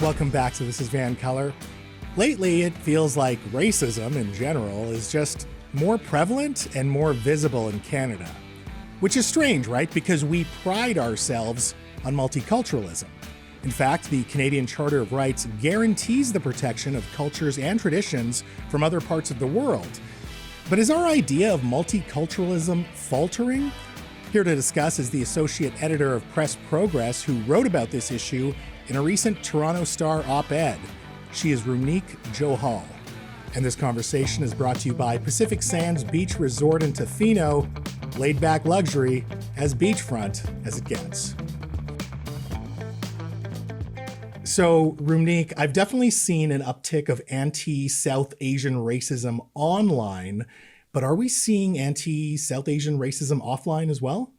Welcome back to This is VANCOLOUR. Lately, it feels like racism in general is just more prevalent and more visible in Canada. Which is strange, right? Because we pride ourselves on multiculturalism. In fact, the Canadian Charter of Rights guarantees the protection of cultures and traditions from other parts of the world. But is our idea of multiculturalism faltering? Here to discuss is the associate editor of PressProgress, who wrote about this issue in a recent Toronto Star op-ed. She is Rumneek Johal. And this conversation is brought to you by Pacific Sands Beach Resort in Tofino, laid-back luxury, as beachfront as it gets. So, Rumneek, I've definitely seen an uptick of anti-South Asian racism online, but are we seeing anti-South Asian racism offline as well?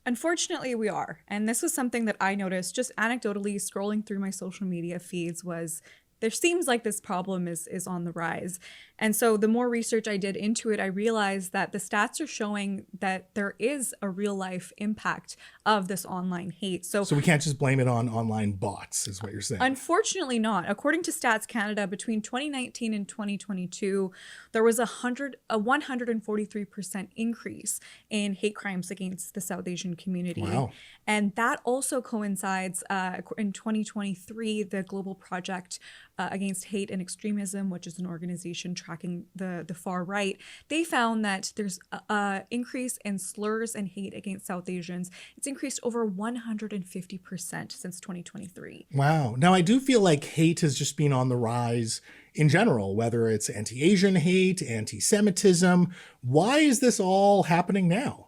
Unfortunately, we are. And this was something that I noticed just anecdotally scrolling through my social media feeds was there seems like this problem is on the rise. And so the more research I did into it, I realized that the stats are showing that there is a real life impact of this online hate. So we can't just blame it on online bots, is what you're saying. Unfortunately not. According to Stats Canada, between 2019 and 2022, there was a 143% increase in hate crimes against the South Asian community. Wow. And that also coincides in 2023, the Global Project Against Hate and Extremism, which is an organization tracking the far right, they found that there's an increase in slurs and hate against South Asians. It's increased over 150% since 2023. Wow. Now, I do feel like hate has just been on the rise in general, whether it's anti-Asian hate, anti-Semitism. Why is this all happening now?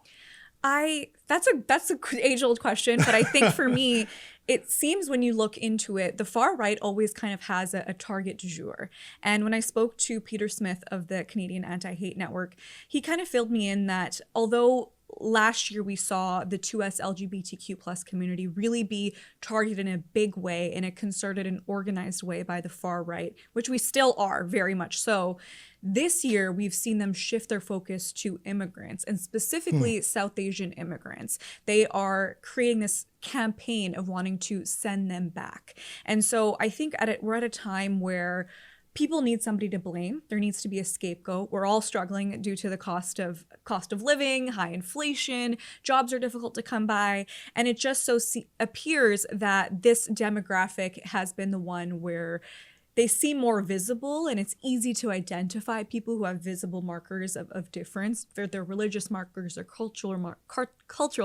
That's a age-old question, but I think for me, it seems when you look into it, the far right always kind of has a target du jour. And when I spoke to Peter Smith of the Canadian Anti-Hate Network, he kind of filled me in that although last year we saw the 2S LGBTQ plus community really be targeted in a big way, in a concerted and organized way by the far right, which we still are very much so. This year, we've seen them shift their focus to immigrants, and specifically South Asian immigrants. They are creating this campaign of wanting to send them back. And so I think we're at a time where people need somebody to blame. There needs to be a scapegoat. We're all struggling due to the cost of living, high inflation, jobs are difficult to come by. And it just appears that this demographic has been the one where they seem more visible, and it's easy to identify people who have visible markers of difference. They're religious markers or cultural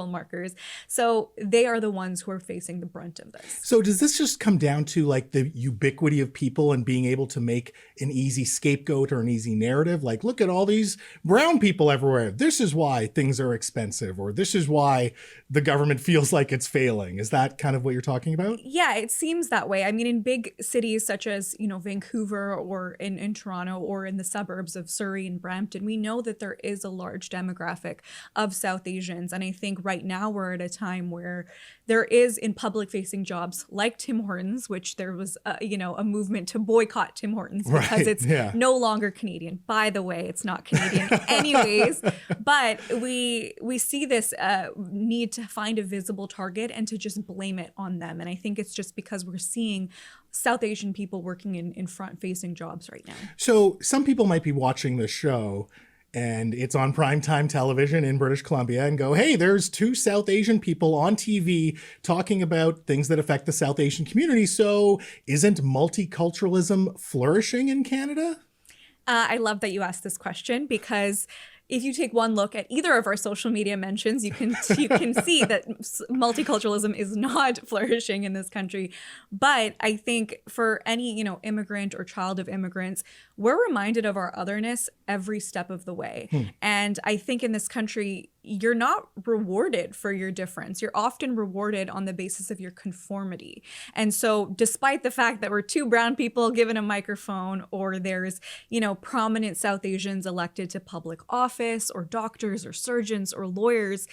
markers. So they are the ones who are facing the brunt of this. So does this just come down to like the ubiquity of people and being able to make an easy scapegoat or an easy narrative? Like, look at all these brown people everywhere. This is why things are expensive, or this is why the government feels like it's failing. Is that kind of what you're talking about? Yeah, it seems that way. I mean, in big cities such as Vancouver or in Toronto or in the suburbs of Surrey and Brampton, we know that there is a large demographic of South Asians. And I think right now we're at a time where there is in public facing jobs like Tim Hortons, which there was a movement to boycott Tim Hortons because it's no longer Canadian. By the way, it's not Canadian anyways, but we see this need to find a visible target and to just blame it on them. And I think it's just because we're seeing South Asian people working in front-facing jobs right now. So some people might be watching this show and it's on primetime television in British Columbia and go, hey, there's two South Asian people on TV talking about things that affect the South Asian community. So isn't multiculturalism flourishing in Canada? I love that you asked this question because if you take one look at either of our social media mentions, you can see that multiculturalism is not flourishing in this country. But I think for any, immigrant or child of immigrants, we're reminded of our otherness every step of the way. And I think in this country, you're not rewarded for your difference. You're often rewarded on the basis of your conformity. And so despite the fact that we're two brown people given a microphone, or there's, prominent South Asians elected to public office, or doctors or surgeons or lawyers,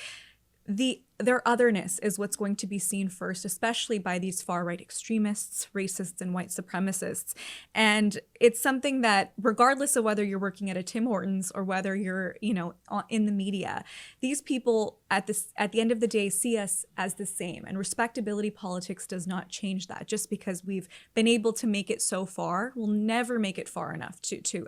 the their otherness is what's going to be seen first, especially by these far-right extremists, racists, and white supremacists. And it's something that, regardless of whether you're working at a Tim Hortons or whether you're, in the media, these people at the end of the day see us as the same. And respectability politics does not change that. Just because we've been able to make it so far, we'll never make it far enough to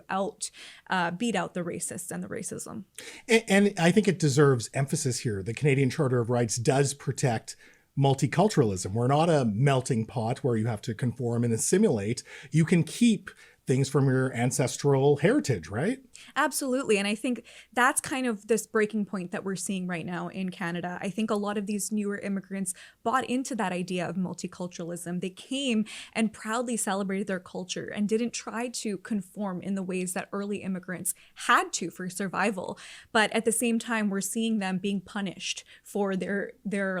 beat out the racists and the racism. And I think it deserves emphasis here. The Canadian Charter of Rights does protect multiculturalism. We're not a melting pot where you have to conform and assimilate. You can keep things from your ancestral heritage, right? Absolutely. And I think that's kind of this breaking point that we're seeing right now in Canada. I think a lot of these newer immigrants bought into that idea of multiculturalism. They came and proudly celebrated their culture and didn't try to conform in the ways that early immigrants had to for survival. But at the same time, we're seeing them being punished for their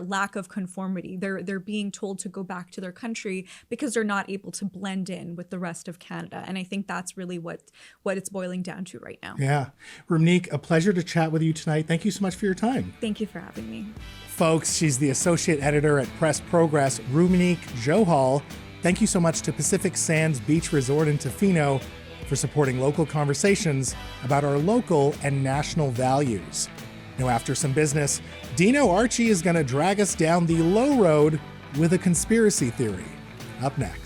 lack of conformity. They're being told to go back to their country because they're not able to blend in with the rest of Canada. And I think that's really what it's boiling down to right now. Yeah. Rumneek, a pleasure to chat with you tonight. Thank you so much for your time. Thank you for having me. Folks, she's the associate editor at PressProgress, Rumneek Johal. Thank you so much to Pacific Sands Beach Resort in Tofino for supporting local conversations about our local and national values. Now, after some business, Dino Archie is going to drag us down the low road with a conspiracy theory. Up next.